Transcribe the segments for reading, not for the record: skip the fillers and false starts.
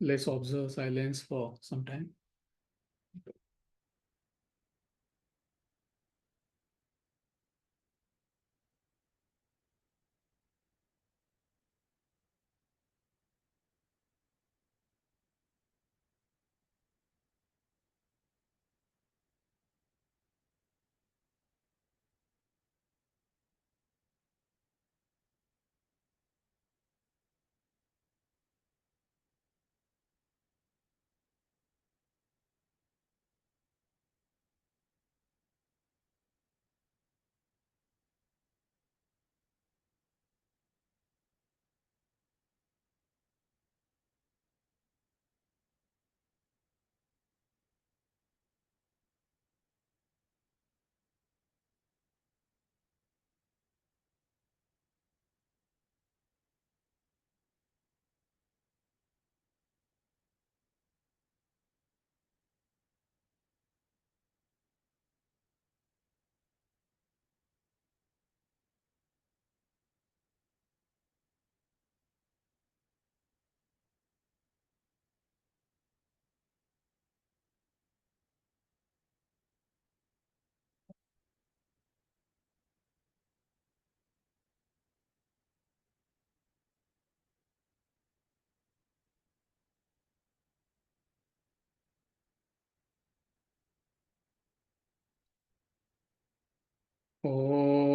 let's observe silence for some time. Om.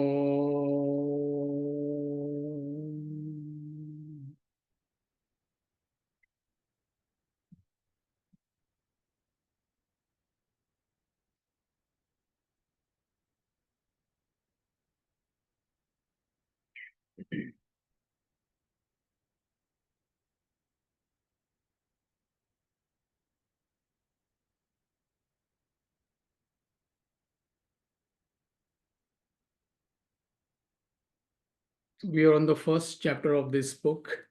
We are on the first chapter of this book.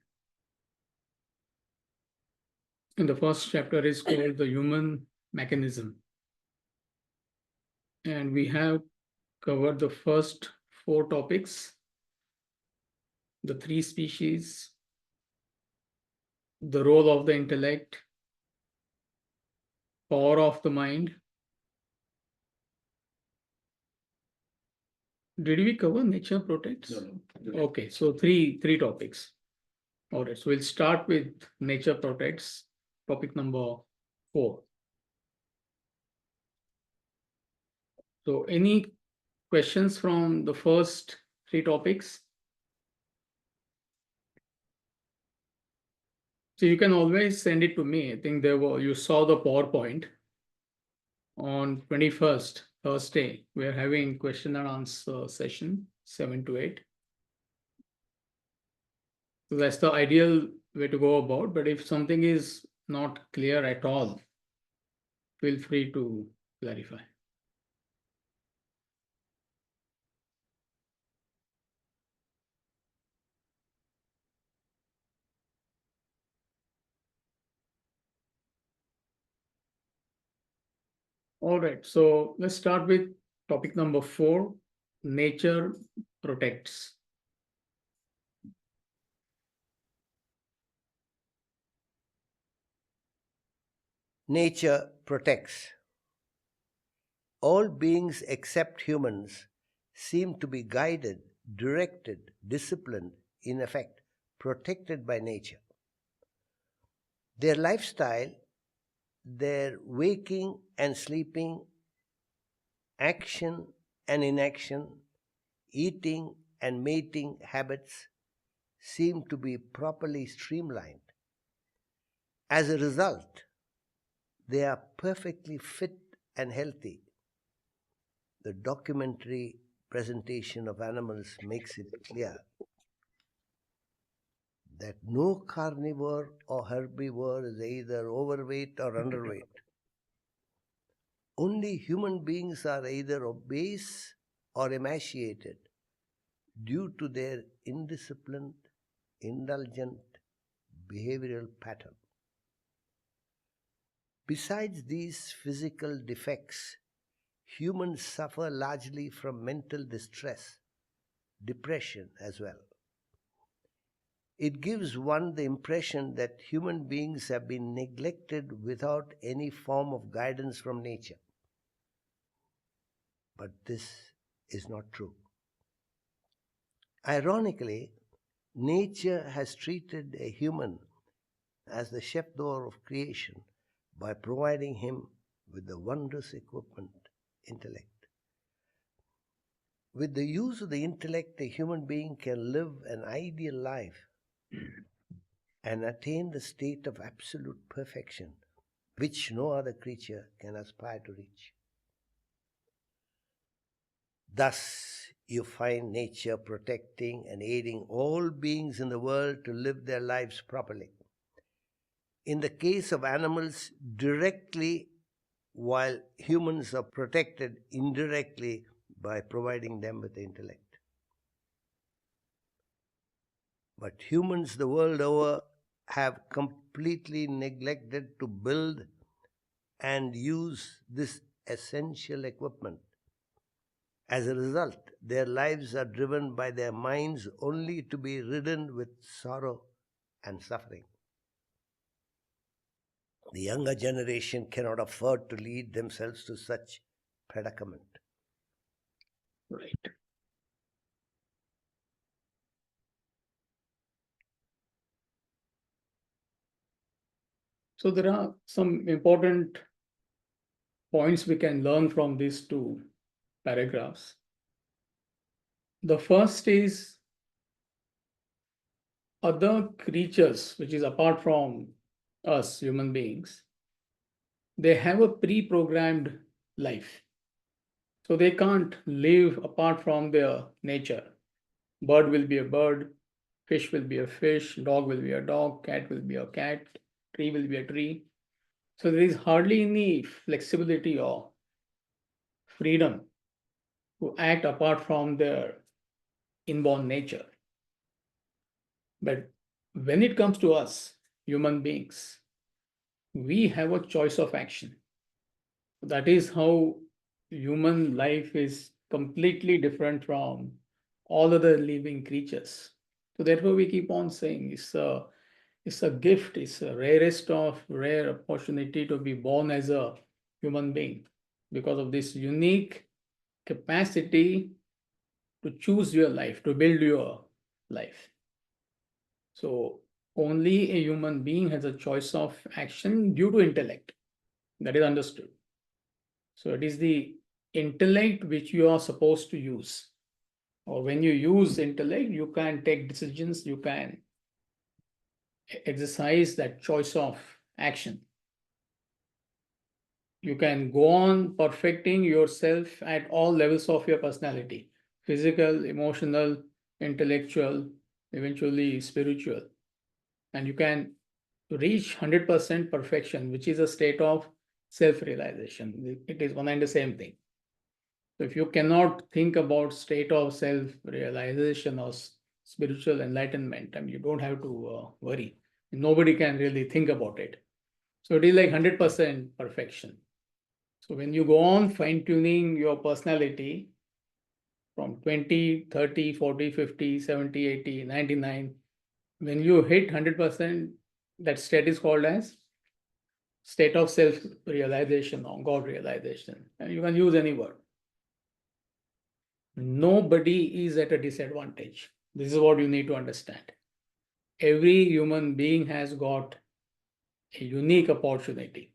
And the first chapter is called The Human Mechanism. And we have covered the first four topics: the three species, the role of the intellect, power of the mind. Did we cover nature protects? No. Okay, so three topics. All right, so we'll start with nature protects, topic number 4. So any questions from the first three topics? So you can always send it to me. I think you saw the PowerPoint on 21st, Thursday. We're having question and answer session 7 to 8. So that's the ideal way to go about. But if something is not clear at all, feel free to clarify. All right, so let's start with topic number 4, nature protects. Nature protects. All beings except humans seem to be guided, directed, disciplined, in effect, protected by nature. Their lifestyle, their waking and sleeping, action and inaction, eating and mating habits seem to be properly streamlined. As a result, they are perfectly fit and healthy. The documentary presentation of animals makes it clear that no carnivore or herbivore is either overweight or underweight. Only human beings are either obese or emaciated due to their indisciplined, indulgent behavioral pattern. Besides these physical defects, humans suffer largely from mental distress, depression as well. it gives one the impression that human beings have been neglected without any form of guidance from nature. But this is not true. Ironically, nature has treated a human as the chef d'oeuvre of creation by providing him with the wondrous equipment, intellect. With the use of the intellect, a human being can live an ideal life and attain the state of absolute perfection, which no other creature can aspire to reach. Thus, you find nature protecting and aiding all beings in the world to live their lives properly. In the case of animals, directly, while humans are protected indirectly by providing them with the intellect. But humans the world over have completely neglected to build and use this essential equipment. As a result, their lives are driven by their minds only to be ridden with sorrow and suffering. The younger generation cannot afford to lead themselves to such predicament. Right. So there are some important points we can learn from these two paragraphs. The first is other creatures, which is apart from us human beings, they have a pre-programmed life. So they can't live apart from their nature. Bird will be a bird, fish will be a fish, dog will be a dog, cat will be a cat, tree will be a tree. So there is hardly any flexibility or freedom to act apart from their inborn nature. But when it comes to us, human beings, we have a choice of action. That is how human life is completely different from all other living creatures. So therefore, we keep on saying it's a gift, it's a rarest of rare opportunity to be born as a human being because of this unique capacity to choose your life, to build your life. So only a human being has a choice of action due to intellect. That is understood. So it is the intellect which you are supposed to use. Or when you use intellect, you can take decisions, you can exercise that choice of action. You can go on perfecting yourself at all levels of your personality: physical, emotional, intellectual, eventually spiritual. And you can reach 100% perfection, which is a state of self-realization. It is one and the same thing. So if you cannot think about state of self-realization or spiritual enlightenment, I mean, you don't have to worry. Nobody can really think about it. So it is like 100% perfection. So when you go on fine-tuning your personality from 20, 30, 40, 50, 70, 80, 99, when you hit 100%, that state is called as state of self-realization or God realization. And you can use any word. Nobody is at a disadvantage. This is what you need to understand. Every human being has got a unique opportunity.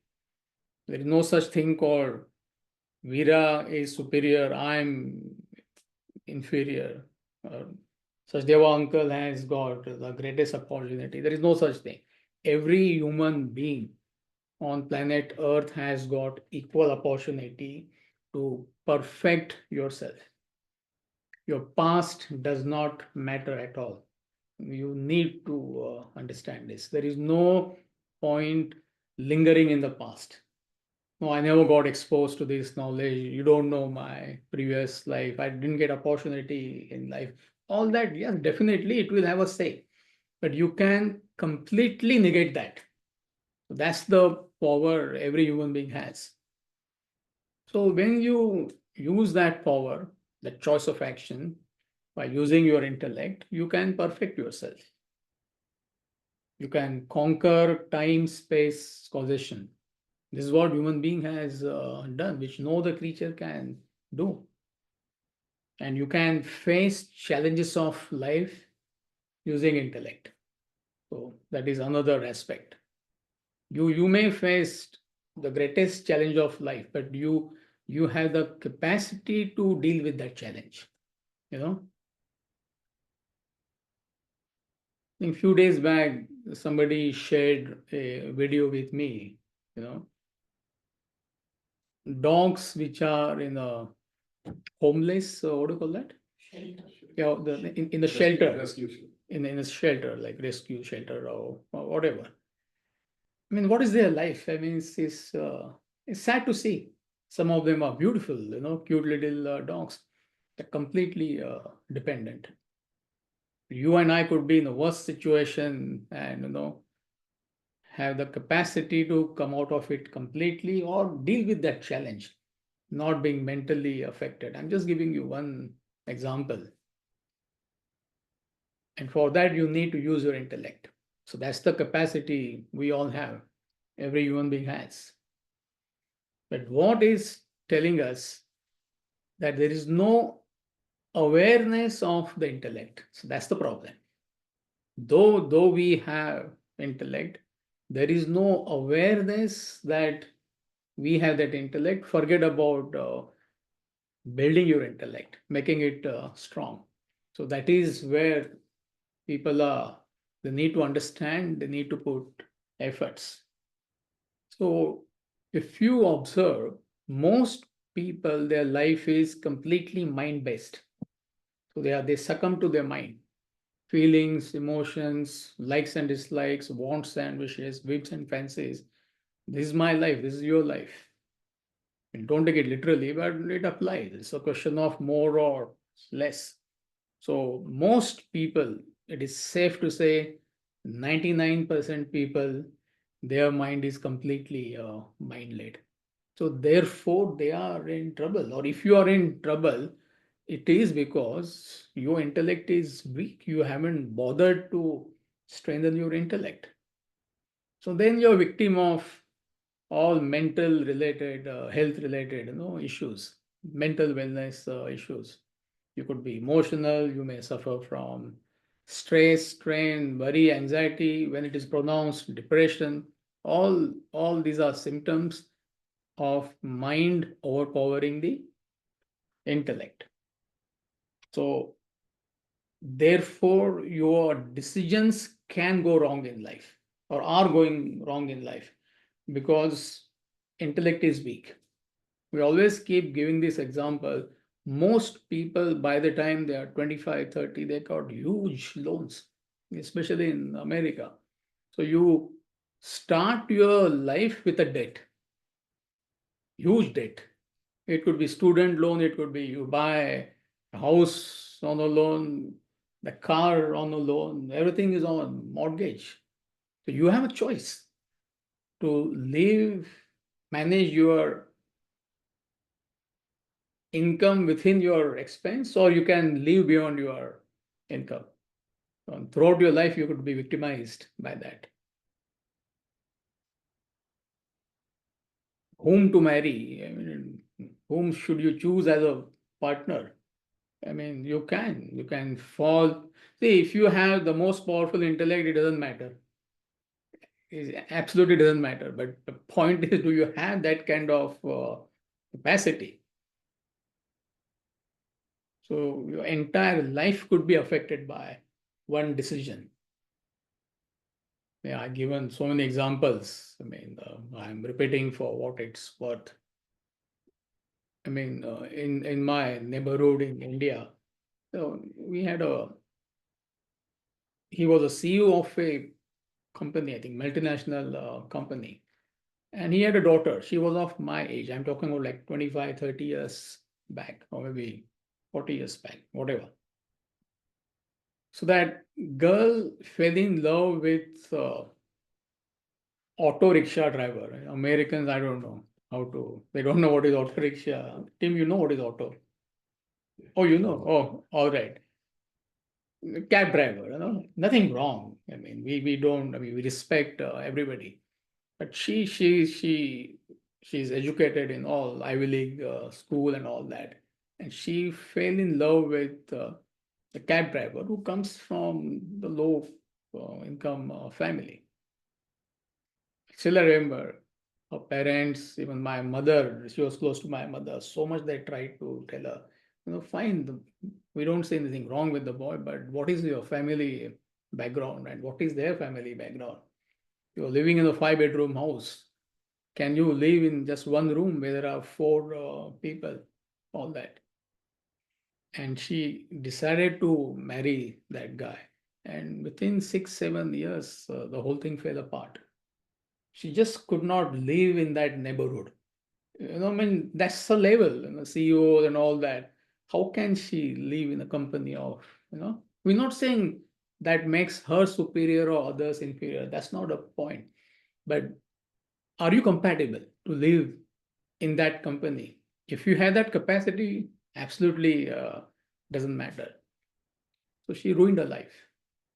There is no such thing called Veera is superior, I'm inferior. Sachdeva uncle has got the greatest opportunity. There is no such thing. Every human being on planet Earth has got equal opportunity to perfect yourself. Your past does not matter at all. You need to understand this. There is no point lingering in the past. No, I never got exposed to this knowledge. You don't know my previous life. I didn't get opportunity in life. All that, yes, definitely it will have a say. But you can completely negate that. That's the power every human being has. So when you use that power, that choice of action, by using your intellect, you can perfect yourself. You can conquer time, space, causation. This is what human being has done, which no other creature can do. And you can face challenges of life using intellect. So that is another aspect. You may face the greatest challenge of life, but you have the capacity to deal with that challenge. You know, a few days back, somebody shared a video with me. You know, dogs which are in a homeless, what do you call that? Shelter. Yeah, in the shelter, Rescue. in a shelter, like rescue shelter or whatever. I mean, what is their life? I mean, it's sad to see. Some of them are beautiful, cute little dogs. They're completely dependent. You and I could be in a worse situation and, have the capacity to come out of it completely or deal with that challenge, not being mentally affected. I'm just giving you one example. And for that, you need to use your intellect. So that's the capacity we all have, every human being has. But what is telling us that there is no awareness of the intellect. So that's the problem. Though we have intellect, there is no awareness that we have that intellect. Forget about building your intellect, making it strong. So that is where people are. They need to understand, they need to put efforts. So if you observe, most people, their life is completely mind-based. So they succumb to their mind. Feelings, emotions, likes and dislikes, wants and wishes, whims and fancies. This is my life, this is your life. And don't take it literally, but it applies. It's a question of more or less. So most people, it is safe to say 99% people, their mind is completely mind-led. So therefore, they are in trouble. Or if you are in trouble, it is because your intellect is weak. You haven't bothered to strengthen your intellect. So then you're a victim of all mental related, health related, issues, mental wellness issues. You could be emotional. You may suffer from stress, strain, worry, anxiety. When it is pronounced, depression. All these are symptoms of mind overpowering the intellect. So therefore, your decisions can go wrong in life or are going wrong in life because intellect is weak. We always keep giving this example. Most people, by the time they are 25, 30, they got huge loans, especially in America. So you start your life with a debt, huge debt. It could be student loan, it could be you buy a house on a loan, the car on a loan, everything is on mortgage. So you have a choice to live, manage your income within your expense, or you can live beyond your income. Throughout your life, you could be victimized by that. Whom to marry? I mean, whom should you choose as a partner? I mean, you can fall. See, if you have the most powerful intellect, it doesn't matter. It absolutely doesn't matter. But the point is, do you have that kind of capacity? So your entire life could be affected by one decision. Yeah, I've given so many examples. I mean, I'm repeating for what it's worth. I mean, in my neighborhood in India, we had he was a CEO of a company, I think multinational company, and he had a daughter. She was of my age. I'm talking about like 25, 30 years back, or maybe 40 years back, whatever. So that girl fell in love with auto rickshaw driver. Americans, I don't know how to, they don't know what is auto rickshaw. Tim, you know what is auto? Oh, you know? Oh, all right. cab driver, nothing wrong. I mean, we don't, I mean, we respect everybody. But she's educated in all Ivy League school and all that. And she fell in love with the cab driver who comes from the low income family. Still, I remember her parents, even my mother, she was close to my mother, so much they tried to tell her, fine, we don't say anything wrong with the boy, but what is your family background and what is their family background? You're living in a 5 bedroom house. Can you live in just one room where there are four people? All that. And she decided to marry that guy. And within 6, 7 years, the whole thing fell apart. She just could not live in that neighborhood. I mean, that's the level, CEOs and all that. How can she live in a company of, we're not saying that makes her superior or others inferior. That's not a point. But are you compatible to live in that company? If you have that capacity, absolutely doesn't matter. So she ruined her life.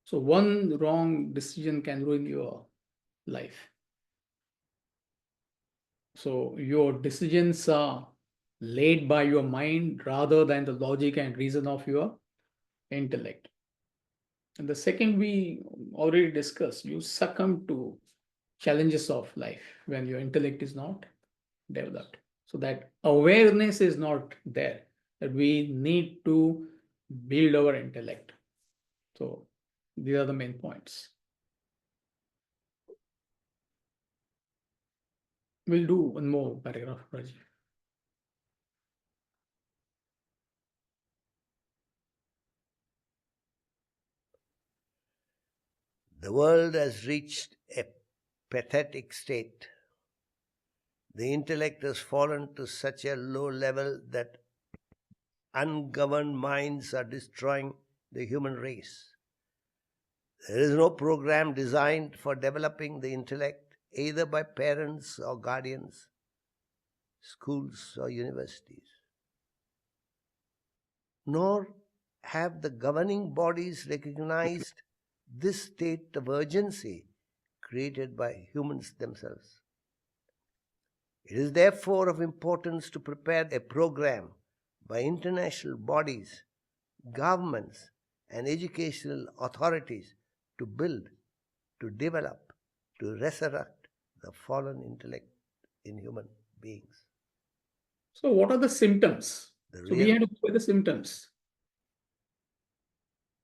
So one wrong decision can ruin your life. So your decisions are laid by your mind rather than the logic and reason of your intellect. And the second we already discussed, you succumb to challenges of life when your intellect is not developed. So that awareness is not there, that we need to build our intellect. So these are the main points. We'll do one more paragraph, Rajiv. The world has reached a pathetic state. The intellect has fallen to such a low level that ungoverned minds are destroying the human race. There is no program designed for developing the intellect, either by parents or guardians, schools or universities. Nor have the governing bodies recognized this state of urgency created by humans themselves. It is therefore of importance to prepare a program by international bodies, governments, and educational authorities to build, to develop, to resurrect the fallen intellect in human beings. So what are the symptoms? The So we have to look at the symptoms.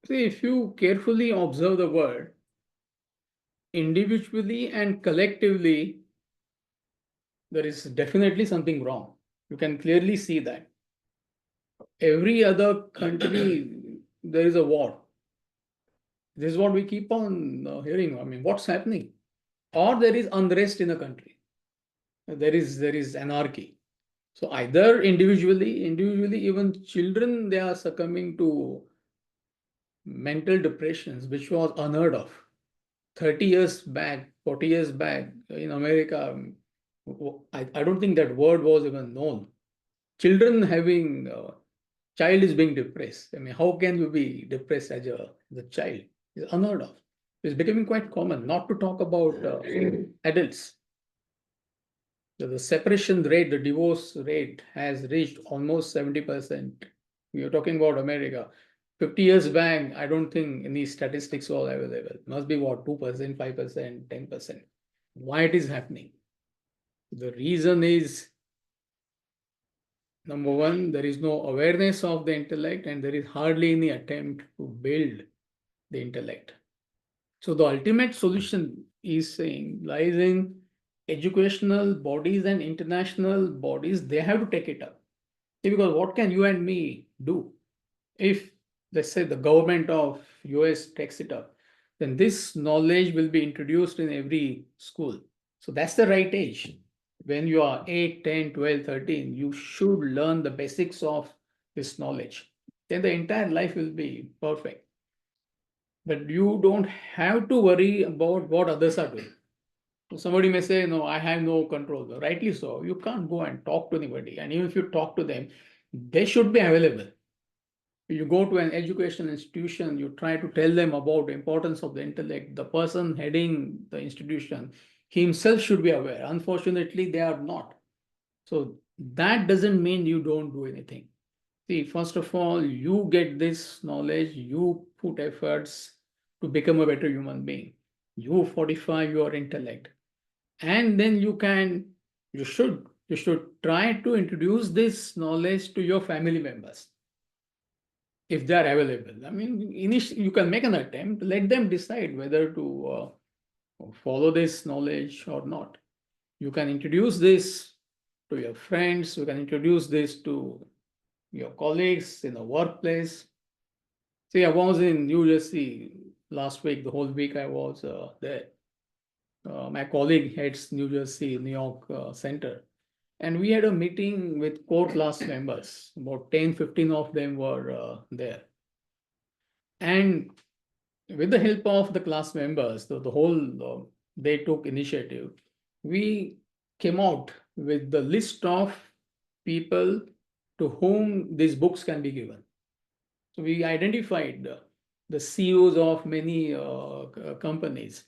See, if you carefully observe the world, individually and collectively, there is definitely something wrong. You can clearly see that. Every other country, there is a war. This is what we keep on hearing. I mean, what's happening? Or there is unrest in a country. There is anarchy. So either individually, even children, they are succumbing to mental depressions, which was unheard of. 30 years back, 40 years back in America, I don't think that word was even known. Children having, child is being depressed. I mean, how can you be depressed as a child? It's unheard of. It's becoming quite common, not to talk about adults. The separation rate, the divorce rate has reached almost 70%. We are talking about America. 50 years back, I don't think any statistics were available. Must be what, 2%, 5%, 10%. Why it is happening? The reason is, number one, there is no awareness of the intellect and there is hardly any attempt to build the intellect. So the ultimate solution is saying lies in educational bodies and international bodies. They have to take it up. Because what can you and me do? If, let's say, the government of US takes it up, then this knowledge will be introduced in every school. So that's the right age. When you are 8, 10, 12, 13, you should learn the basics of this knowledge. Then the entire life will be perfect. But you don't have to worry about what others are doing. So somebody may say, no, I have no control. Rightly so. You can't go and talk to anybody. And even if you talk to them, they should be available. You go to an educational institution, you try to tell them about the importance of the intellect. The person heading the institution himself should be aware. Unfortunately, they are not. So that doesn't mean you don't do anything. See, first of all, you get this knowledge, you put efforts to become a better human being. You fortify your intellect. And then you should try to introduce this knowledge to your family members if they are available. I mean, initially you can make an attempt, let them decide whether to follow this knowledge or not. You can introduce this to your friends, you can introduce this to your colleagues in the workplace. See, I was in New Jersey last week, the whole week I was there. My colleague heads New Jersey, New York Center. And we had a meeting with core class members. About 10, 15 of them were there. And with the help of the class members, the whole they took initiative. We came out with the list of people to whom these books can be given. So we identified the CEOs of many companies.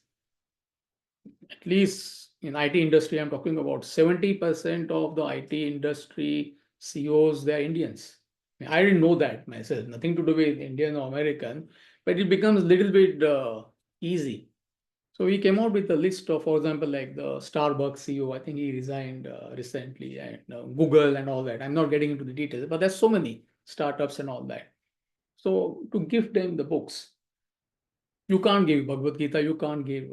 At least in IT industry, I'm talking about 70% of the IT industry CEOs, they're Indians. I didn't know that myself, nothing to do with Indian or American, but it becomes a little bit easy. So we came out with a list of, for example, like the Starbucks CEO, I think he resigned recently, and Google and all that. I'm not getting into the details, but there's so many startups and all that. So to give them the books, you can't give Bhagavad Gita, you can't give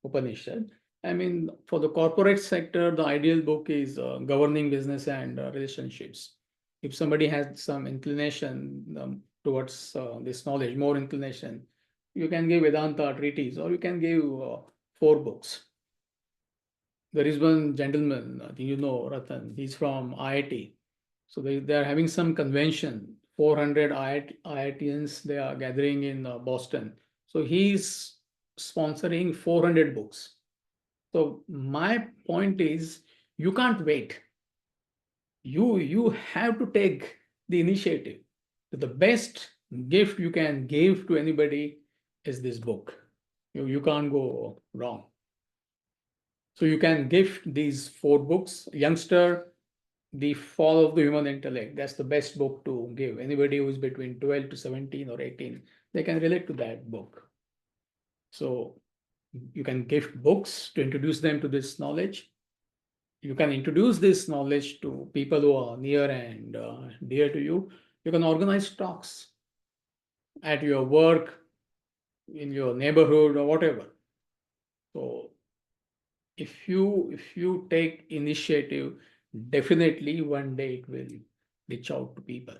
Upanishad. I mean, for the corporate sector, the ideal book is Governing Business and Relationships. If somebody has some inclination towards this knowledge, more inclination, you can give Vedanta treatise, or you can give 4 books. There is one gentleman, I think you know, Ratan, he's from IIT. So they are having some convention, 400 IITians, they are gathering in Boston. So he's sponsoring 400 books. So my point is, you can't wait. You have to take the initiative. The best gift you can give to anybody is this book. You can't go wrong. So you can gift these 4 books. Youngster, The Fall of the Human Intellect. That's the best book to give. Anybody who is between 12 to 17 or 18, they can relate to that book. So you can gift books to introduce them to this knowledge. You can introduce this knowledge to people who are near and dear to you. You can organize talks at your work, in your neighborhood, or whatever. So if you take initiative, definitely one day it will reach out to people.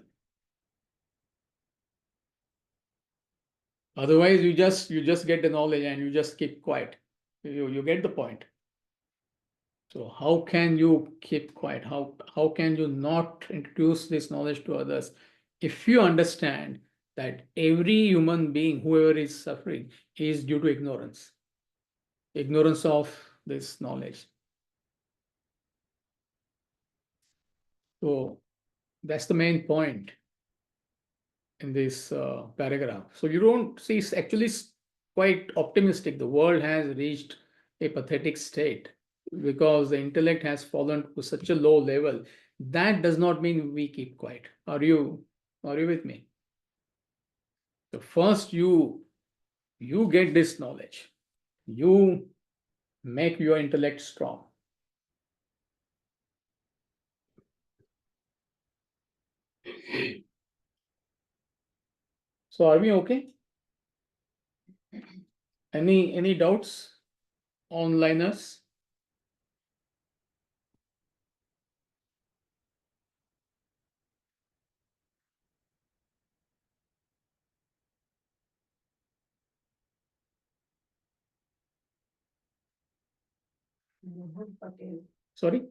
Otherwise, you just get the knowledge and you just keep quiet. You get the point. So how can you keep quiet? How can you not introduce this knowledge to others if you understand that every human being, whoever is suffering, is due to ignorance of this knowledge. So that's the main point in this paragraph. So you don't see, it's actually quite optimistic. The world has reached a pathetic state because the intellect has fallen to such a low level. That does not mean we keep quiet. Are you with me? So first you get this knowledge. You make your intellect strong. So are we okay? Any doubts, onliners? Sorry?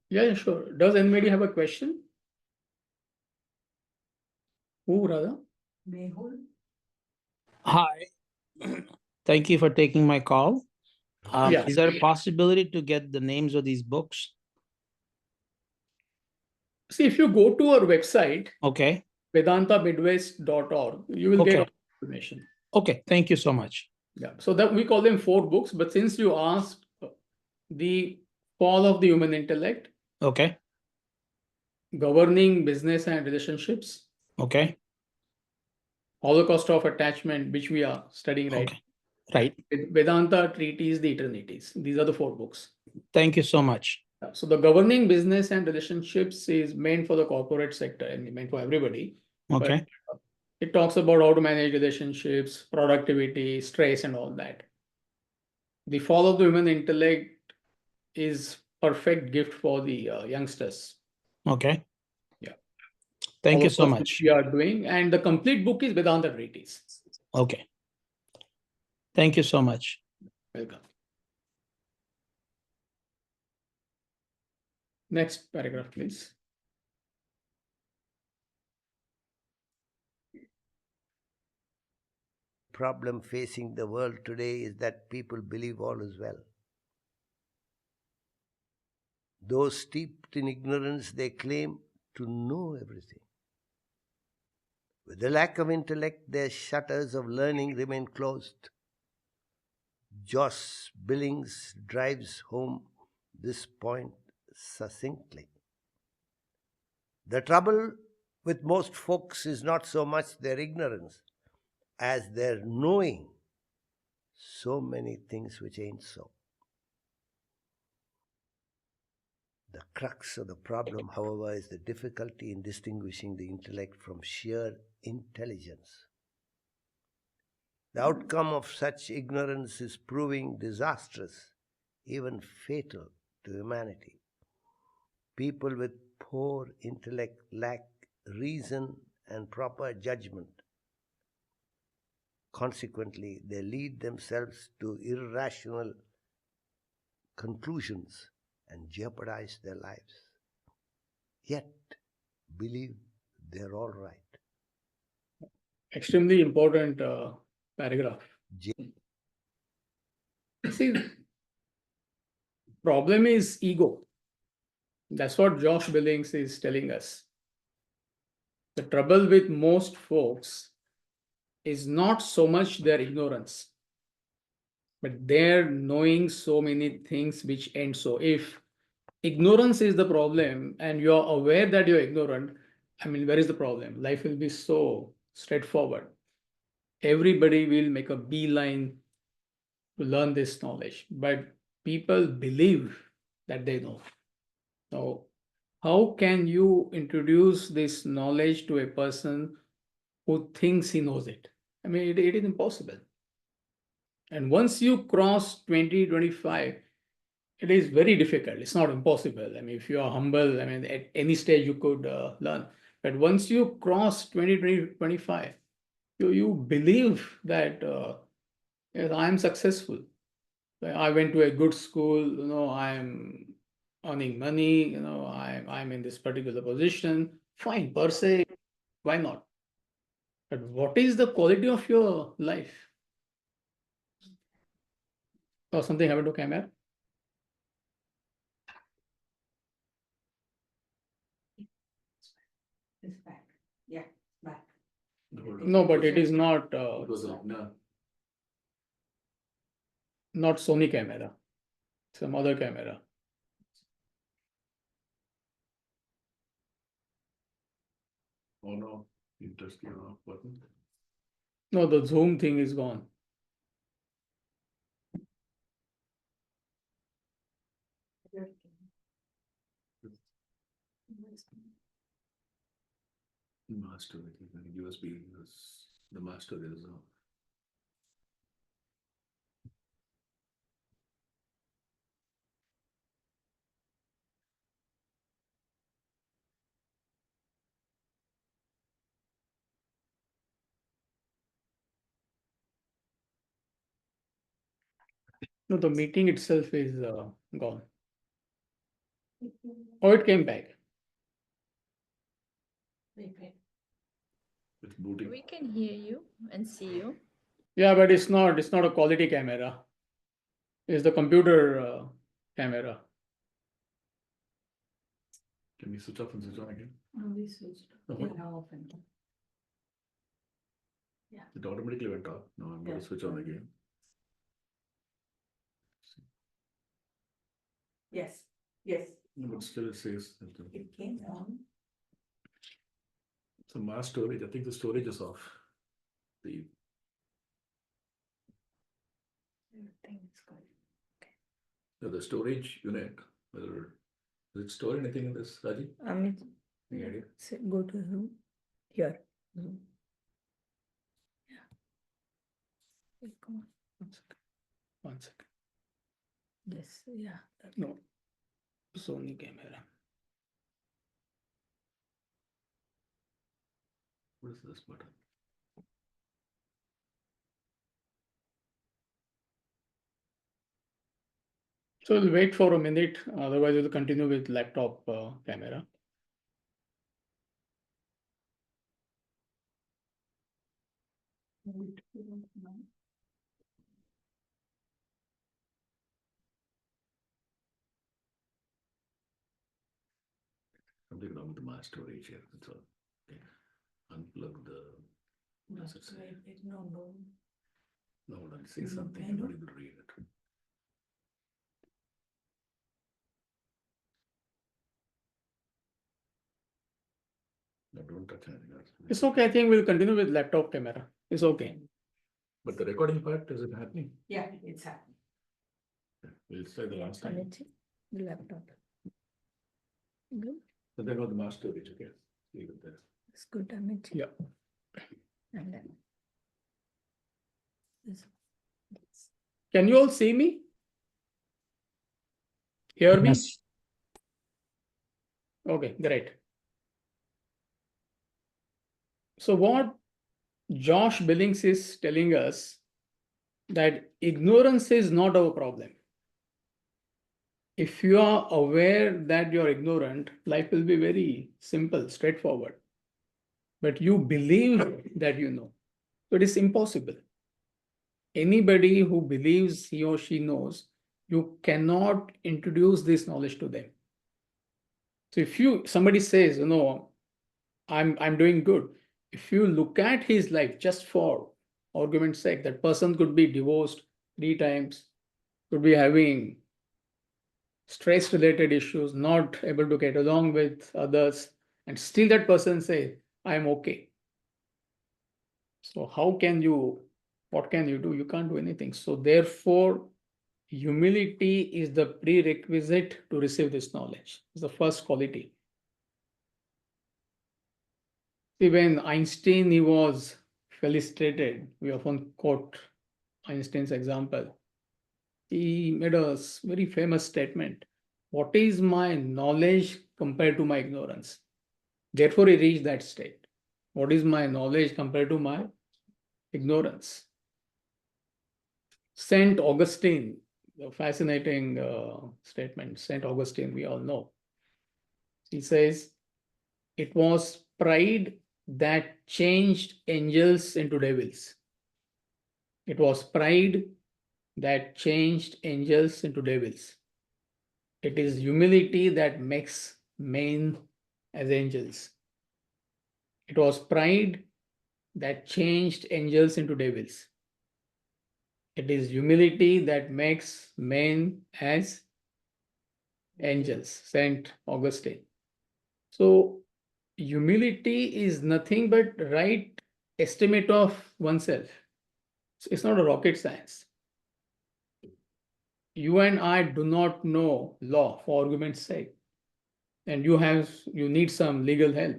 Yeah, sure. Does anybody have a question? Who, Radha? Hi. Thank you for taking my call. Yeah. Is there a possibility to get the names of these books? See, if you go to our website, Okay. vedantamidwest.org, you will get Okay. all the information. Okay. Thank you so much. Yeah. So that we call them 4 books, but since you asked the fall of the human intellect, Okay. governing business and relationships, Okay. holocaust of attachment, which we are studying right. Okay. Right. Vedanta treatise the eternities. These are the 4 books. Thank you so much. So the governing business and relationships is meant for the corporate sector and meant for everybody. Okay. But it talks about how to manage relationships, productivity, stress, and all that. The fall of the human intellect is perfect gift for the youngsters. Okay. Yeah. Thank All you of so us much. which we are doing, and the complete book is Vedanta treatise. Okay. Thank you so much. Welcome. Next paragraph, please. Problem facing the world today is that people believe all is well. Though steeped in ignorance, they claim to know everything. With the lack of intellect, their shutters of learning remain closed. Joss Billings drives home this point succinctly. The trouble with most folks is not so much their ignorance as their knowing so many things which ain't so. The crux of the problem, however, is the difficulty in distinguishing the intellect from sheer intelligence. The outcome of such ignorance is proving disastrous, even fatal to humanity. People with poor intellect lack reason and proper judgment. Consequently, they lead themselves to irrational conclusions and jeopardize their lives. Yet, believe they're all right. Extremely important paragraph. See, problem is ego. That's what Josh Billings is telling us. The trouble with most folks is not so much their ignorance, but their knowing so many things which end so. If ignorance is the problem and you're aware that you're ignorant, I mean, where is the problem? Life will be so straightforward. Everybody will make a beeline to learn this knowledge, but people believe that they know. So, how can you introduce this knowledge to a person who thinks he knows it? I mean, it is impossible. And once you cross 20, 25, it is very difficult. It's not impossible. I mean, if you are humble, I mean, at any stage you could learn. But once you cross 20, 25, you believe that yes, I am successful. I went to a good school, I'm earning money, I'm in this particular position. Fine, per se, why not? But what is the quality of your life? Or something happened to camera? It's back. Yeah, back. No, but it is not not Sony camera. Some other camera. Oh no, interesting button. No, the zoom thing is gone. Master, I think, USB is the master is. No, the meeting itself is gone. Oh, it came back. It's booting. We can hear you and see you. Yeah, but it's not a quality camera. It's the computer camera. Can we switch off and switch on again? No, we switched. Okay. Yeah, how often? It automatically went off. Now I'm going Yeah. to switch on again. Yes, yes. No, but still it says that It came on. it's a mass storage. I think the storage is off. The Everything is good. the storage unit, whether does it store anything in this, Raji? Amit, Any idea? go to Zoom. Here. Zoom. Wait, come on. 1 second. 1 second. Yes, yeah. that- No. Sony camera. What is this button? So we'll wait for a minute, otherwise we'll continue with laptop camera. Something wrong with the mass storage here. That's all. Okay. Unplug the. No, Does it say? no. No, hold on. Say No, something. I I'm not know. able to read it. No, don't touch anything else. It's okay, I think we'll continue with laptop camera. It's okay. But the recording part, is it happening? Yeah, it's happening. Yeah, we'll say the last time. Amit, the laptop. Good. But then got the mass storage, okay? Leave it there. It's good, Amit. Yeah. And then. This. Yes. Can you all see me? Hear me? Yes. Okay, great. So what Josh Billings is telling us that ignorance is not our problem. If you are aware that you're ignorant, life will be very simple, straightforward. But you believe that you know. So it is impossible. Anybody who believes he or she knows, you cannot introduce this knowledge to them. So if somebody says, I'm doing good. If you look at his life, just for argument's sake, that person could be divorced 3 times, could be having stress-related issues, not able to get along with others, and still that person says, I'm okay. So what can you do? You can't do anything. So therefore, humility is the prerequisite to receive this knowledge. It's the first quality. See, when Einstein, he was felicitated, we often quote Einstein's example. He made a very famous statement. What is my knowledge compared to my ignorance? Therefore, he reached that state. What is my knowledge compared to my ignorance? Saint Augustine, a fascinating statement. Saint Augustine, we all know. He says, it was pride that changed angels into devils. It was pride that changed angels into devils. It is humility that makes men as angels. It was pride that changed angels into devils. It is humility that makes men as angels, Saint Augustine. So humility is nothing but right estimate of oneself. It's not a rocket science. You and I do not know law, for argument's sake, and you need some legal help.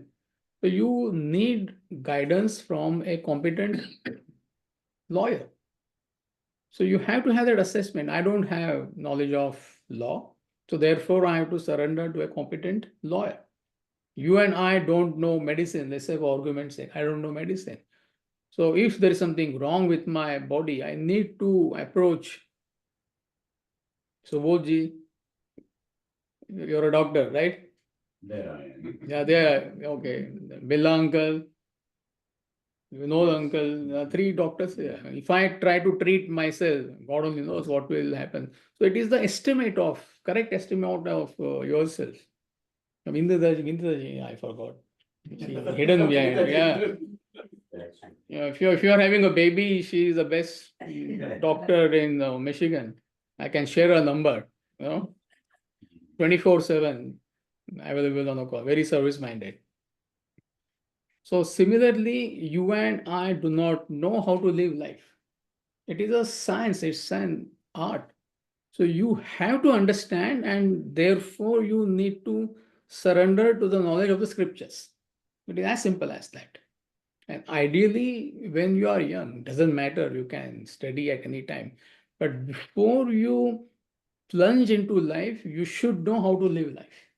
So you need guidance from a competent lawyer. So you have to have that assessment. I don't have knowledge of law, so therefore I have to surrender to a competent lawyer. You and I don't know medicine. Let's say for argument's sake, I don't know medicine. So if there is something wrong with my body, I need to approach Subodhji. You're a doctor, right? There I am. Yeah, there. Okay. Billa uncle. You know the uncle. 3 doctors. If I try to treat myself, God only knows what will happen. So it is the correct estimate of yourself. Vindaji, I forgot. She's hidden behind, yeah. Yeah, if you're having a baby, she is the best doctor in Michigan. I can share her number, 24/7 available on a call, very service minded. So similarly, you and I do not know how to live life. It is a science, it's an art. So you have to understand, and therefore you need to surrender to the knowledge of the scriptures. It is as simple as that. And ideally, when you are young, doesn't matter, you can study at any time. But before you plunge into life, you should know how to live life.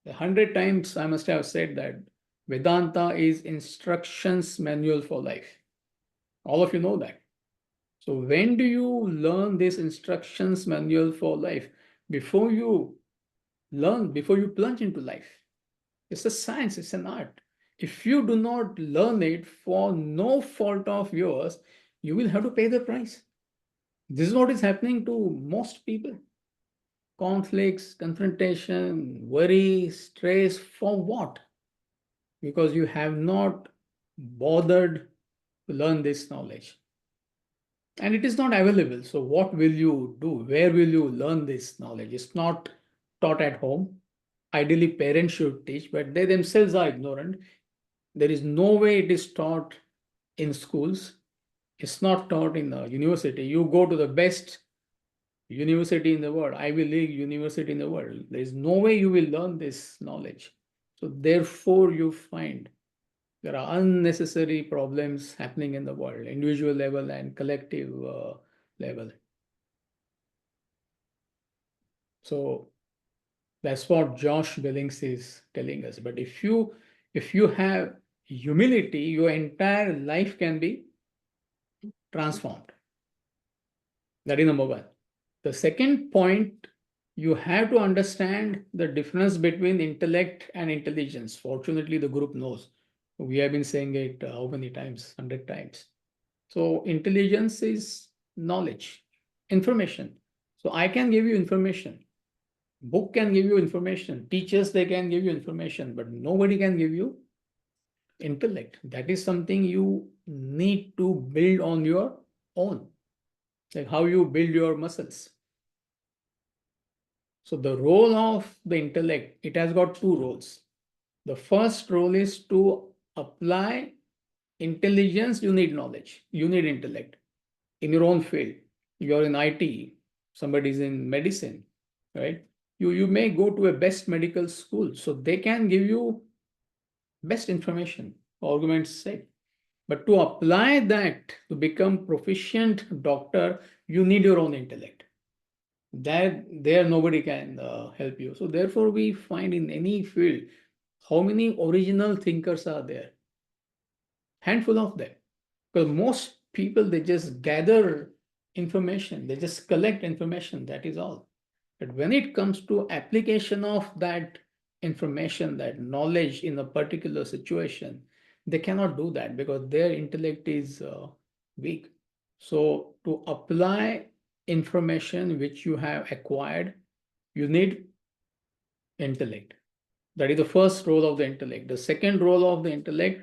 100 times I must have said that Vedanta is instructions manual for life. All of you know that. So when do you learn this instructions manual for life? Before you plunge into life. It's a science, it's an art. If you do not learn it for no fault of yours, you will have to pay the price. This is what is happening to most people. Conflicts, confrontation, worry, stress, for what? Because you have not bothered to learn this knowledge. And it is not available. So what will you do? Where will you learn this knowledge? It's not taught at home. Ideally, parents should teach, but they themselves are ignorant. There is no way it is taught in schools. It's not taught in the university. You go to the best university in the world, Ivy League university in the world. There is no way you will learn this knowledge. So therefore, you find there are unnecessary problems happening in the world, individual level and collective level. So that's what Josh Billings is telling us. But if you have humility, your entire life can be transformed. That is number one. The second point, you have to understand the difference between intellect and intelligence. Fortunately, the group knows. We have been saying it how many times? 100 times. So intelligence is knowledge, information. So I can give you information. Book can give you information. Teachers, they can give you information, but nobody can give you intellect. That is something you need to build on your own. Like how you build your muscles. So the role of the intellect, it has got two roles. The first role is to apply intelligence. You need knowledge, you need intellect in your own field. You're in IT, somebody is in medicine, right? You may go to a best medical school, so they can give you best information, arguments say. But to apply that, to become proficient doctor, you need your own intellect. That there nobody can help you. So therefore, we find in any field, how many original thinkers are there? Handful of them. Because most people, they just gather information, they just collect information, that is all. But when it comes to application of that information, that knowledge in a particular situation, they cannot do that because their intellect is weak. So to apply information which you have acquired, you need intellect. That is the first role of the intellect. The second role of the intellect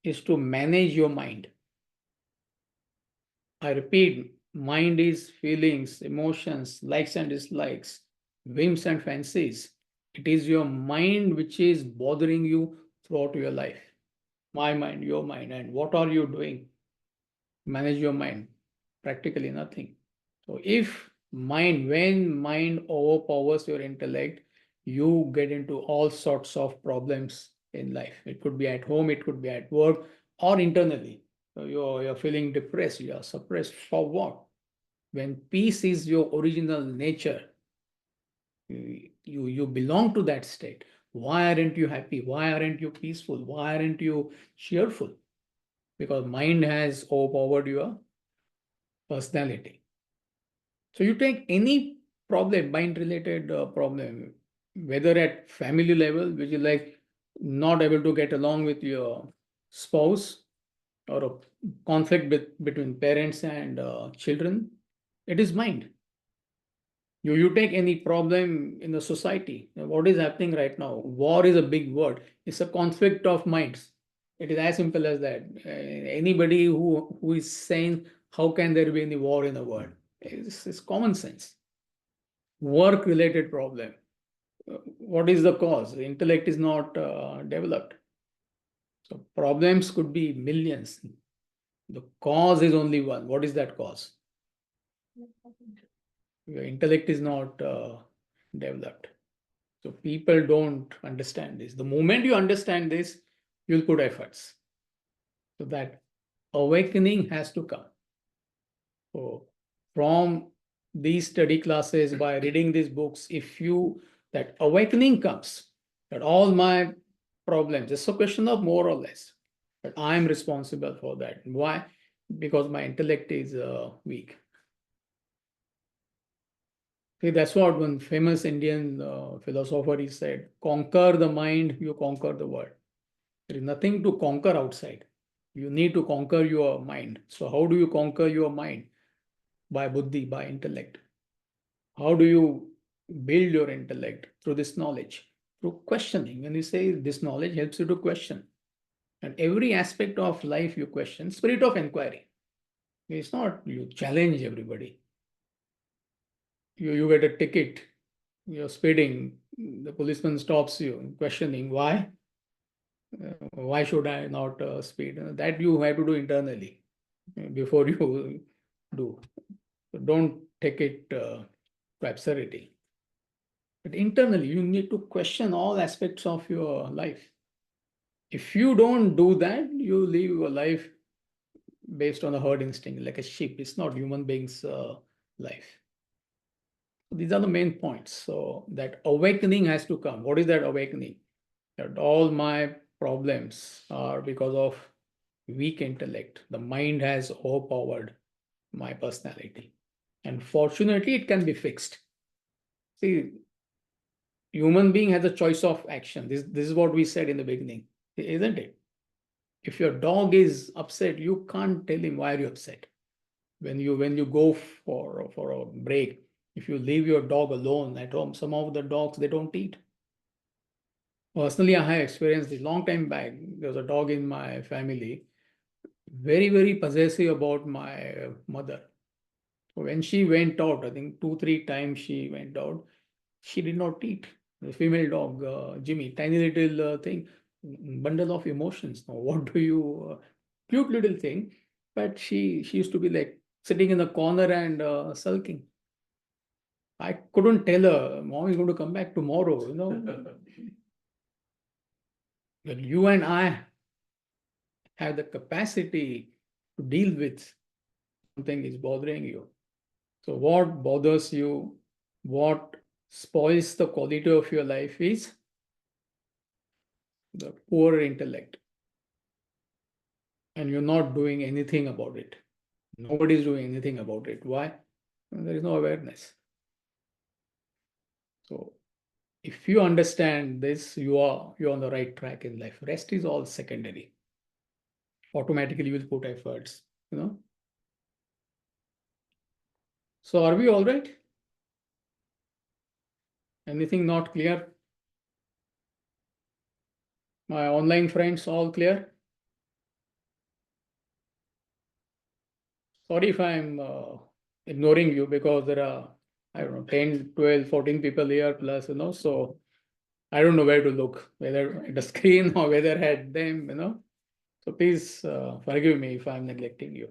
is to manage your mind. I repeat, mind is feelings, emotions, likes and dislikes, whims and fancies. It is your mind which is bothering you throughout your life. My mind, your mind. And what are you doing? Manage your mind. Practically nothing. So when mind overpowers your intellect, you get into all sorts of problems in life. It could be at home, it could be at work, or internally. So you're feeling depressed, you are suppressed. For what? When peace is your original nature, you belong to that state. Why aren't you happy? Why aren't you peaceful? Why aren't you cheerful? Because mind has overpowered your personality. So you take any problem, mind-related problem, whether at family level, which is like not able to get along with your spouse, or a conflict between parents and children, it is mind. You take any problem in the society. What is happening right now? War is a big word. It's a conflict of minds. It is as simple as that. Anybody who is saying, how can there be any war in the world? It's common sense. Work related problem. What is the cause? The intellect is not developed. So problems could be millions. The cause is only one. What is that cause? Your intellect is not developed. So people don't understand this. The moment you understand this, you'll put efforts. So that awakening has to come. So from these study classes, by reading these books, if you that awakening comes, that all my problems, it's a question of more or less, but I'm responsible for that. Why? Because my intellect is weak. See, that's what one famous Indian philosopher he said, conquer the mind, you conquer the world. There is nothing to conquer outside. You need to conquer your mind. So how do you conquer your mind? By buddhi, by intellect. How do you build your intellect? Through this knowledge, through questioning. When you say this knowledge helps you to question. And every aspect of life you question, spirit of inquiry. It's not you challenge everybody. You get a ticket, you're speeding, the policeman stops you, questioning why? Why should I not speed? That you have to do internally before you do. So don't take it to absurdity. But internally, you need to question all aspects of your life. If you don't do that, you live your life based on a herd instinct, like a sheep. It's not human beings' life. These are the main points. So that awakening has to come. What is that awakening? That all my problems are because of weak intellect. The mind has overpowered my personality. And fortunately, it can be fixed. See, human being has a choice of action. This is what we said in the beginning, isn't it? If your dog is upset, you can't tell him why are you upset. When you go for a break, if you leave your dog alone at home, some of the dogs they don't eat. Personally, I have experienced this long time back. There was a dog in my family, very, very possessive about my mother. So when she went out, I think 2, 3 times she went out, she did not eat. The female dog, Jimmy, tiny little thing, bundle of emotions. Now, what do you, cute little thing, but she used to be like sitting in the corner and sulking. I couldn't tell her, Mom is going to come back tomorrow, you know. Well, you and I have the capacity to deal with something is bothering you. So what bothers you, what spoils the quality of your life is the poor intellect. And you're not doing anything about it. Nobody is doing anything about it. Why? There is no awareness. So if you understand this, you're on the right track in life. Rest is all secondary. Automatically you will put efforts, you know. So are we all right? Anything not clear? My online friends all clear? Sorry if I'm ignoring you because there are, I don't know, 10, 12, 14 people here plus, you know, so I don't know where to look, whether at the screen or whether at them, you know. So please forgive me if I'm neglecting you.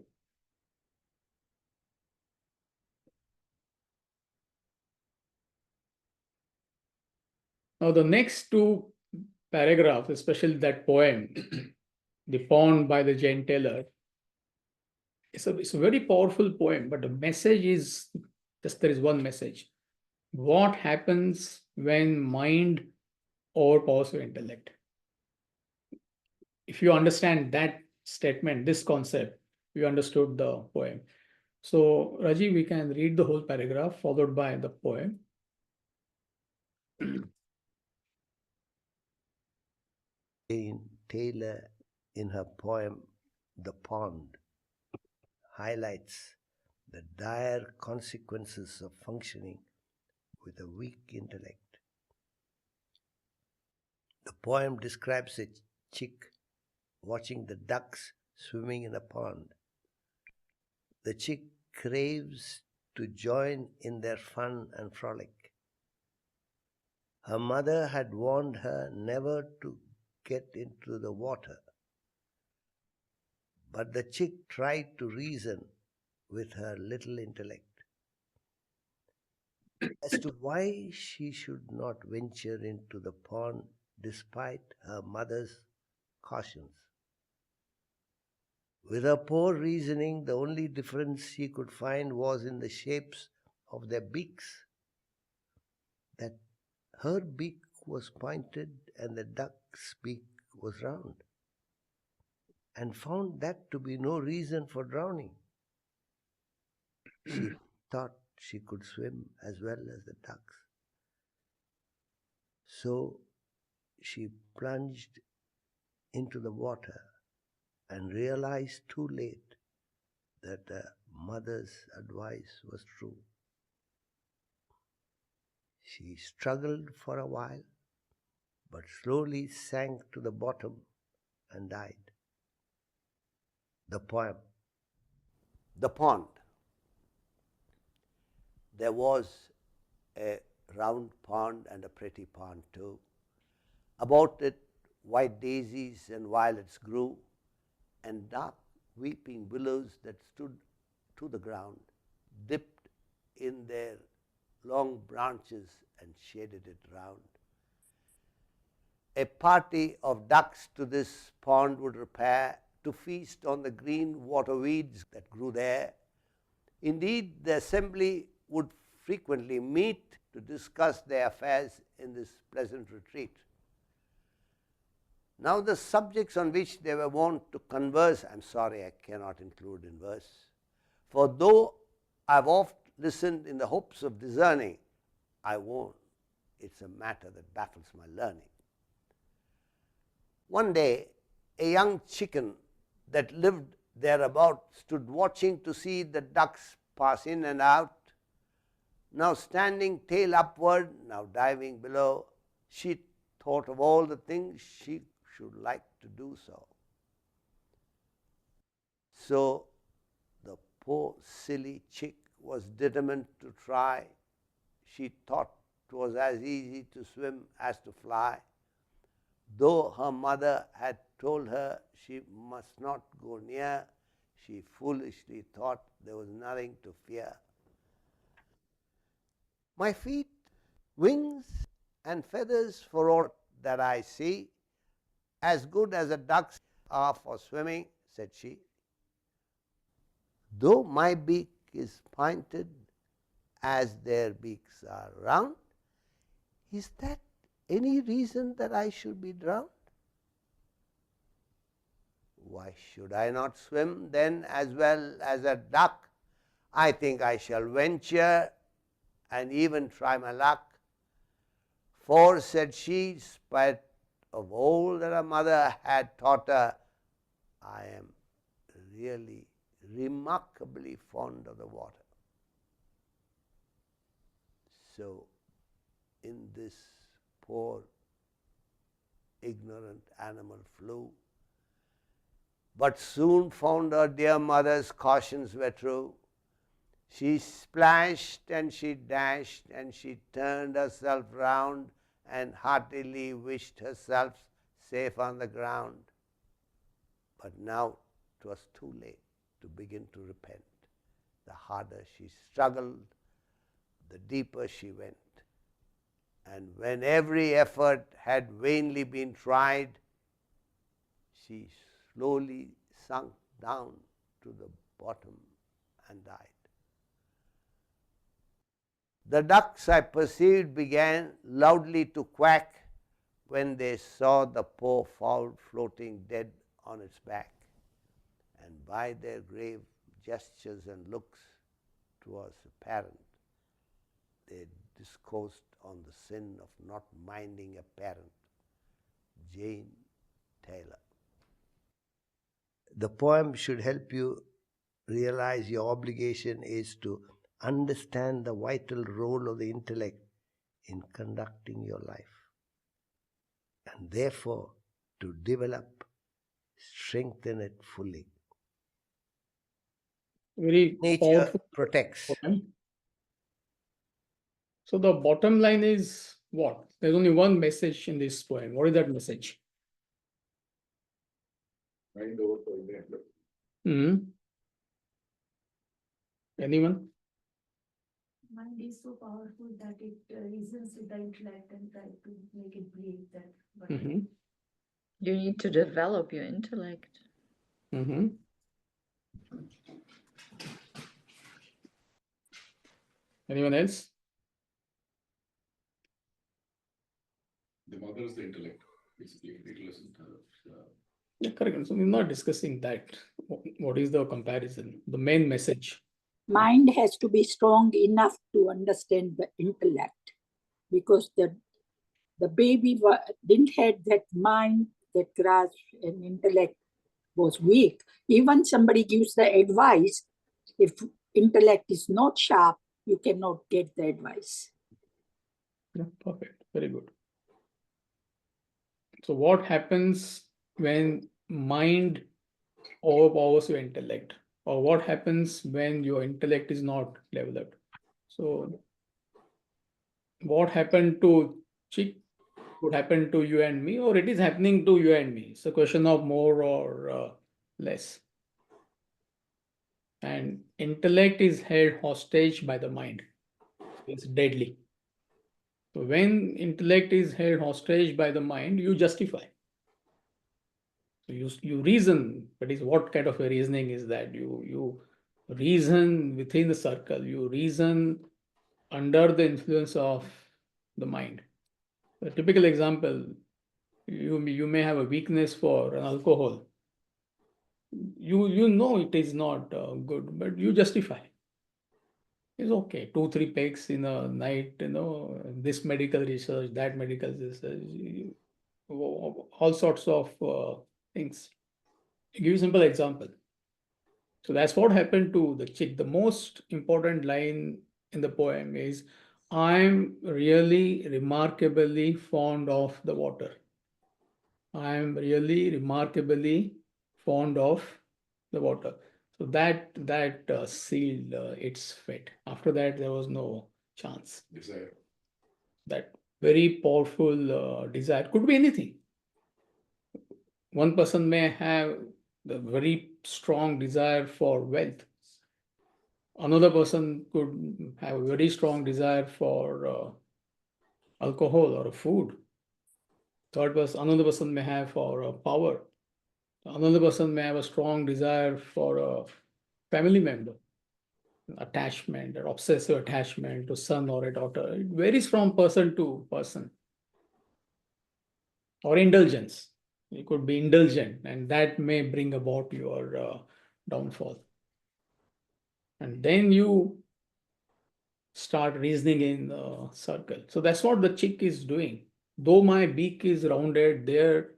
Now the next two paragraphs, especially that poem, The Pond by the Jane Taylor, it's a very powerful poem, but the message is just there is one message. What happens when mind overpowers your intellect? If you understand that statement, this concept, you understood the poem. So, Rajiv, we can read the whole paragraph followed by the poem. Jane Taylor, in her poem The Pond, highlights the dire consequences of functioning with a weak intellect. The poem describes a chick watching the ducks swimming in a pond. The chick craves to join in their fun and frolic. Her mother had warned her never to get into the water, but the chick tried to reason with her little intellect as to why she should not venture into the pond despite her mother's cautions. With her poor reasoning, the only difference she could find was in the shapes of their beaks. That her beak was pointed and the duck's beak was round, and found that to be no reason for drowning. She thought she could swim as well as the ducks. So she plunged into the water and realized too late that her mother's advice was true. She struggled for a while, but slowly sank to the bottom and died. The poem. The pond. There was a round pond and a pretty pond too. About it, white daisies and violets grew, and dark weeping willows that stood to the ground dipped in their long branches and shaded it round. A party of ducks to this pond would repair to feast on the green water weeds that grew there. Indeed, the assembly would frequently meet to discuss their affairs in this pleasant retreat. Now the subjects on which they were wont to converse, I'm sorry I cannot include in verse, for though I've oft listened in the hopes of discerning, I won't. It's a matter that baffles my learning. One day, a young chicken that lived thereabout stood watching to see the ducks pass in and out, now standing tail upward, now diving below. She thought of all the things she should like to do so. So the poor silly chick was determined to try. She thought 'twas as easy to swim as to fly, though her mother had told her she must not go near. She foolishly thought there was nothing to fear. My feet, wings, and feathers, for aught that I see, as good as a duck's are for swimming, said she. Though my beak is pointed as their beaks are round, is that any reason that I should be drowned? Why should I not swim then as well as a duck? I think I shall venture and even try my luck. For, said she, spite of all that her mother had taught her, I am really remarkably fond of the water. So, in this poor, ignorant animal flew, but soon found her dear mother's cautions were true. She splashed and she dashed and she turned herself round and heartily wished herself safe on the ground. But now 'twas too late to begin to repent. The harder she struggled, the deeper she went. And when every effort had vainly been tried, she slowly sunk down to the bottom and died. The ducks, I perceived, began loudly to quack when they saw the poor fowl floating dead on its back, and by their grave gestures and looks, 'twas apparent they discoursed on the sin of not minding a parent. Jane Taylor. The poem should help you realize your obligation is to understand the vital role of the intellect in conducting your life, and therefore to develop, strengthen it fully. Very Nature powerful protects. poem. So the bottom line is what? There's only one message in this poem. What is that message? Mind over for India. Hmm. Anyone? Mind is so powerful that it reasons with the intellect and try to make it believe that. But Hmm. You need to develop your intellect. Hmm. Anyone else? The mother is the intellect, basically. It isn't. Yeah, correct. So we're not discussing that. What is the comparison? The main message. Mind has to be strong enough to understand the intellect, because the baby didn't have that mind, that grasp, and intellect was weak. Even somebody gives the advice, if intellect is not sharp, you cannot get the advice. Yeah, perfect. Very good. So what happens when mind overpowers your intellect? Or what happens when your intellect is not developed? So what happened to Chick could happen to you and me, or it is happening to you and me. It's a question of more or less. And intellect is held hostage by the mind. It's deadly. So when intellect is held hostage by the mind, you justify. So you reason, but is what kind of a reasoning is that? You reason within the circle, you reason under the influence of the mind. A typical example, you may have a weakness for an alcohol. You know it is not good, but you justify. It's okay, 2-3 pegs in a night, this medical research, that medical research, all sorts of things. I'll give you a simple example. So that's what happened to the chick. The most important line in the poem is, I'm really remarkably fond of the water. I'm really remarkably fond of the water. So that sealed its fate. After that, there was no chance. Desire. That very powerful desire could be anything. One person may have the very strong desire for wealth. Another person could have a very strong desire for alcohol or food. Another person may have for power. Another person may have a strong desire for a family member, attachment or obsessive attachment to son or a daughter. It varies from person to person. Or indulgence. You could be indulgent, and that may bring about your downfall. And then you start reasoning in a circle. So that's what the chick is doing. Though my beak is rounded, their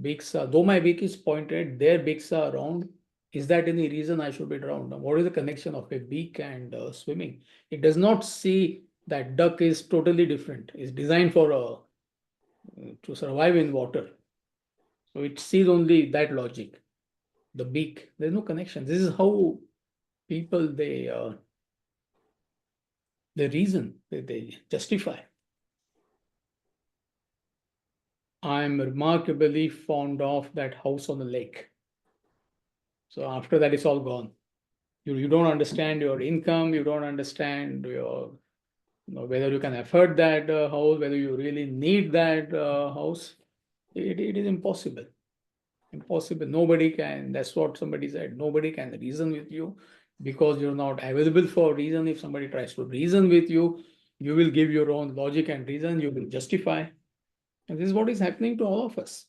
beaks are, though my beak is pointed, their beaks are round. Is that any reason I should be drowned? What is the connection of a beak and swimming? It does not see that duck is totally different. It's designed for to survive in water. So it sees only that logic. The beak, there's no connection. This is how people they reason, they justify. I'm remarkably fond of that house on the lake. So after that, it's all gone. You don't understand your income, you don't understand your whether you can afford that house, whether you really need that house. It is impossible. Impossible. Nobody can, that's what somebody said, nobody can reason with you because you're not available for reason. If somebody tries to reason with you, you will give your own logic and reason, you will justify. And this is what is happening to all of us.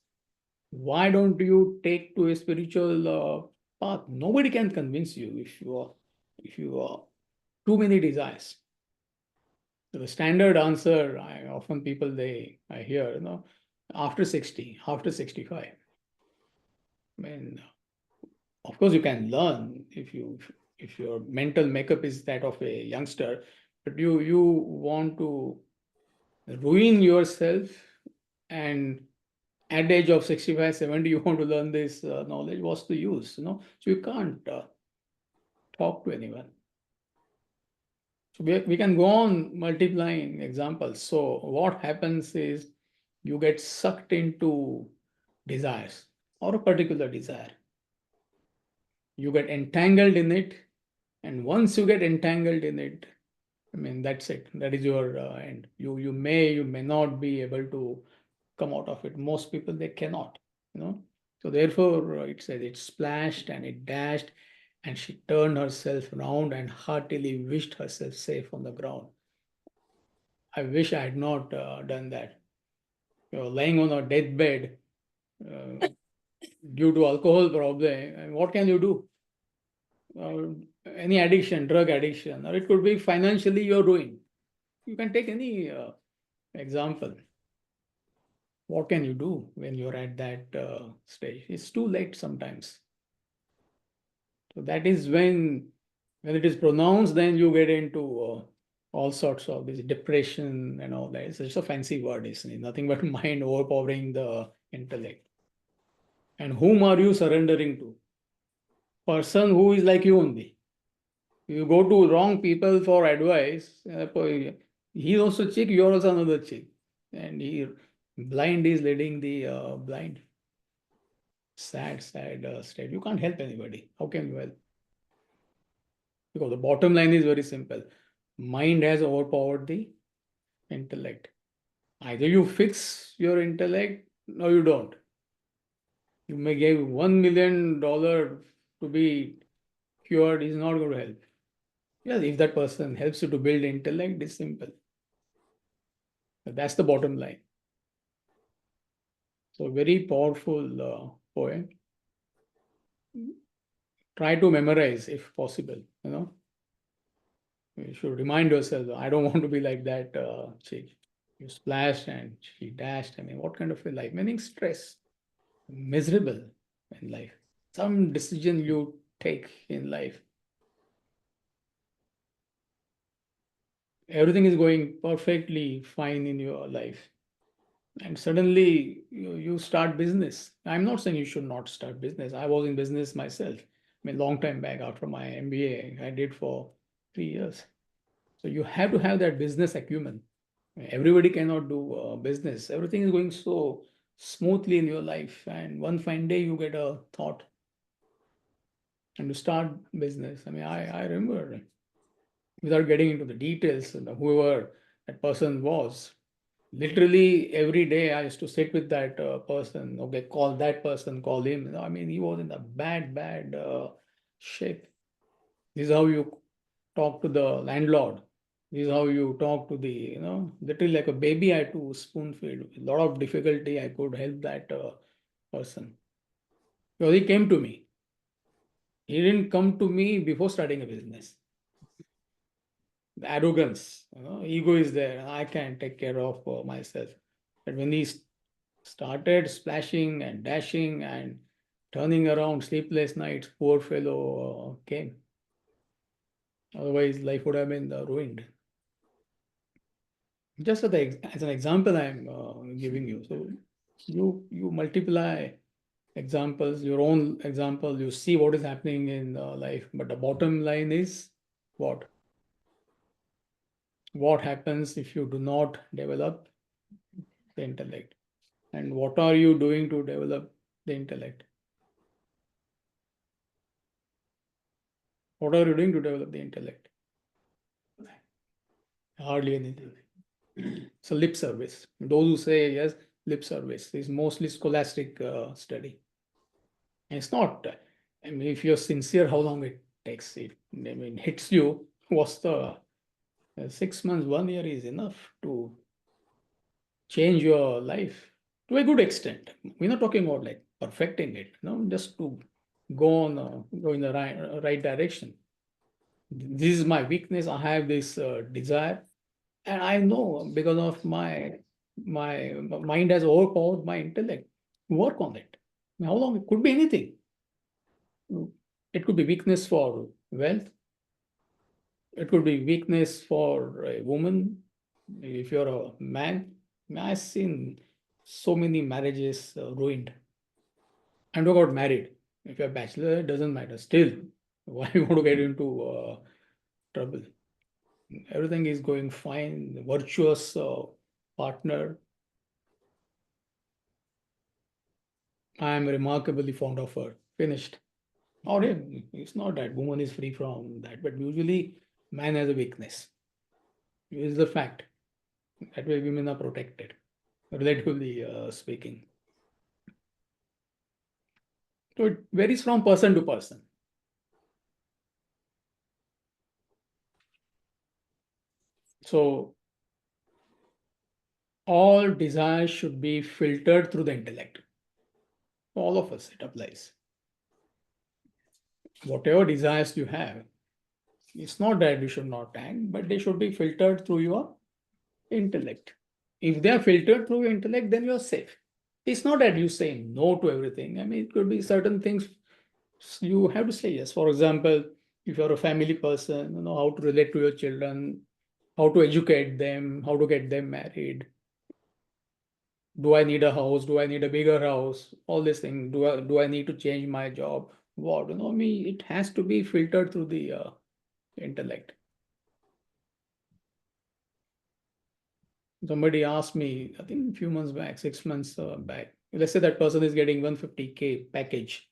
Why don't you take to a spiritual path? Nobody can convince you if you are too many desires. So the standard answer, often people I hear, after 60, after 65. I mean, of course you can learn if your mental makeup is that of a youngster, but you want to ruin yourself, and at the age of 65, 70, you want to learn this knowledge, what's the use, So you can't talk to anyone. So we can go on multiplying examples. So what happens is you get sucked into desires or a particular desire. You get entangled in it. And once you get entangled in it, I mean, that's it. That is your end. You may not be able to come out of it. Most people, they cannot, So therefore, it says it splashed and it dashed, and she turned herself round and heartily wished herself safe on the ground. I wish I had not done that. Lying on a deathbed due to alcohol problem, and what can you do? Any addiction, drug addiction, or it could be financially you're ruined. You can take any example. What can you do when you're at that stage? It's too late sometimes. So that is when it is pronounced, then you get into all sorts of this depression and all that. It's just a fancy word, isn't it? Nothing but mind overpowering the intellect. And whom are you surrendering to? Person who is like you only. You go to wrong people for advice. He's also chick, you're also another chick. And blind is leading the blind. Sad state. You can't help anybody. How can you help? Because the bottom line is very simple. Mind has overpowered the intellect. Either you fix your intellect or you don't. You may give $1 million to be cured, is not going to help. Yes, if that person helps you to build intellect, it's simple. But that's the bottom line. So very powerful poem. Try to memorize if possible, You should remind yourself, I don't want to be like that chick. You splashed and she dashed. I mean, what kind of a life? Meaning stress, miserable in life. Some decision you take in life, everything is going perfectly fine in your life. And suddenly you start business. I'm not saying you should not start business. I was in business myself. I mean, long time back after my MBA, I did for 3 years. So you have to have that business acumen. Everybody cannot do business. Everything is going so smoothly in your life. And one fine day you get a thought and you start business. I mean, I remember, without getting into the details, whoever that person was, literally every day I used to sit with that person. Okay, call that person, call him. I mean, he was in a bad shape. This is how you talk to the landlord. This is how you talk to the, literally like a baby. I had to spoon feed. A lot of difficulty. I could help that person. So he came to me. He didn't come to me before starting a business. The arrogance, ego is there. I can take care of myself. But when he started splashing and dashing and turning around, sleepless nights, poor fellow came. Otherwise, life would have been ruined. Just as an example, I'm giving you. So you multiply examples, your own example, you see what is happening in life. But the bottom line is what? What happens if you do not develop the intellect? And what are you doing to develop the intellect? What are you doing to develop the intellect? Hardly anything. So lip service. Those who say yes, lip service is mostly scholastic study. And it's not. I mean, if you're sincere, how long it takes? It, I mean, hits you. What's the 6 months, 1 year is enough to change your life to a good extent. We're not talking about like perfecting it, just to go in the right direction. This is my weakness. I have this desire, and I know because of my mind has overpowered my intellect. Work on it. How long? It could be anything. It could be weakness for wealth. It could be weakness for a woman If you're a man, I've seen so many marriages ruined. And who got married? If you're a bachelor, it doesn't matter. Still, why you want to get into trouble? Everything is going fine, virtuous partner. I am remarkably fond of her. Finished. Or him. It's not that woman is free from that, but usually man has a weakness. It is the fact. That way women are protected, relatively speaking. So it varies from person to person. So all desires should be filtered through the intellect. All of us, it applies. Whatever desires you have, it's not that you should not act, but they should be filtered through your intellect. If they are filtered through your intellect, then you're safe. It's not that you say no to everything. I mean, it could be certain things you have to say yes. For example, if you're a family person, you know how to relate to your children, how to educate them, how to get them married. Do I need a house? Do I need a bigger house? All these things. Do I need to change my job? What, it has to be filtered through the intellect. Somebody asked me, I think a few months back, 6 months back. Let's say that person is getting 150K package.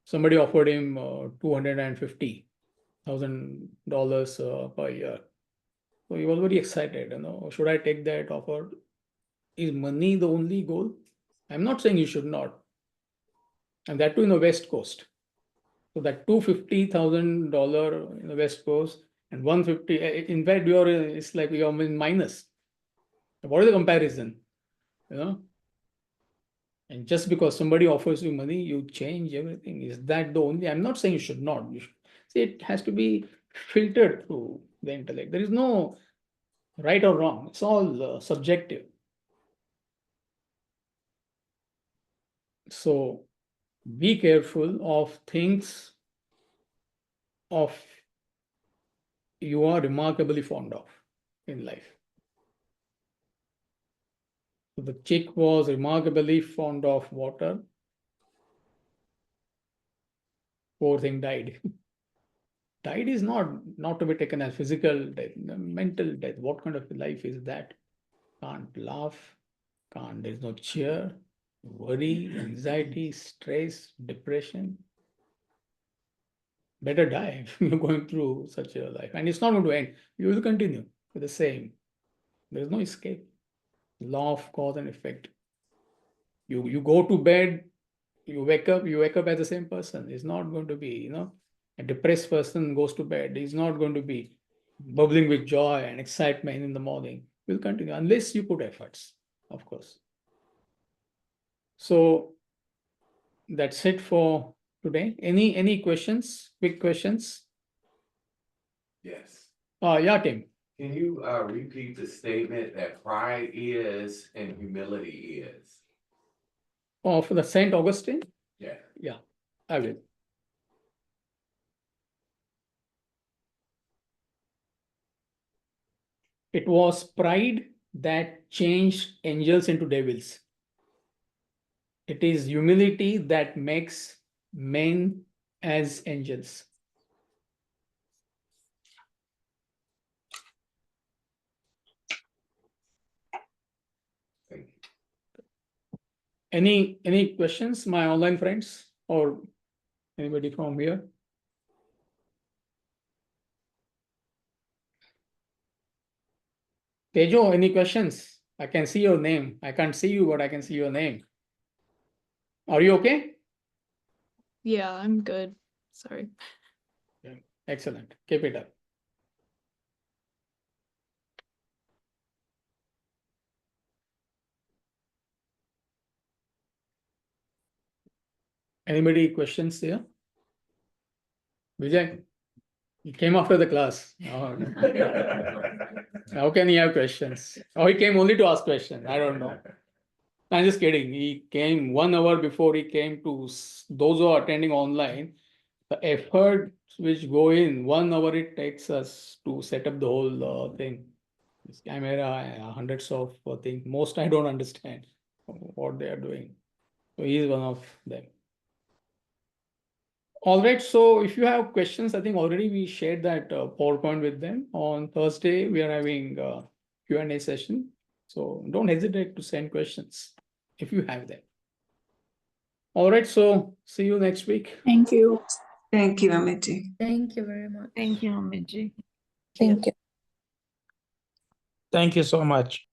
Somebody offered him $250,000 per year. So he was very excited. Should I take that offer? Is money the only goal? I'm not saying you should not. And that too in the West Coast. So that $250,000 in the West Coast and 150, in fact, it's like you're in minus. What is the comparison? And just because somebody offers you money, you change everything. Is that the only? I'm not saying you should not. You should, see, it has to be filtered through the intellect. There is no right or wrong. It's all subjective. So be careful of things of you are remarkably fond of in life. So the chick was remarkably fond of water. Poor thing died. Died is not to be taken as physical death, mental death. What kind of life is that? Can't laugh, there's no cheer, worry, anxiety, stress, depression. Better die if you're going through such a life. And it's not going to end. You will continue with the same. There is no escape. Law of cause and effect. You go to bed, you wake up as the same person. It's not going to be, a depressed person goes to bed. He's not going to be bubbling with joy and excitement in the morning. Will continue unless you put efforts, of course. So that's it for today. Any questions? Quick questions? Yes. Yeah, Tim. Can you repeat the statement that pride is and humility is? For the Saint Augustine? Yeah. Yeah, I will. It was pride that changed angels into devils. It is humility that makes men as angels. Thank you. Any questions, my online friends, or anybody from here? Tejo, any questions? I can see your name. I can't see you, but I can see your name. Are you okay? Yeah, I'm good. Sorry. Excellent. Keep it up. Anybody questions here? Vijay, he came after the class. Oh, how can he have questions? Or he came only to ask questions. I don't know. I'm just kidding. He came 1 hour before he came to those who are attending online. The effort which go in 1 hour it takes us to set up the whole thing. This camera, hundreds of things. Most I don't understand what they are doing. So he is one of them. All right. So if you have questions, I think already we shared that PowerPoint with them. On Thursday, we are having a Q&A session. So don't hesitate to send questions if you have them. All right. So see you next week. Thank you. Thank you, Amitji. Thank you very much. Thank you, Amitji. Thank you so much.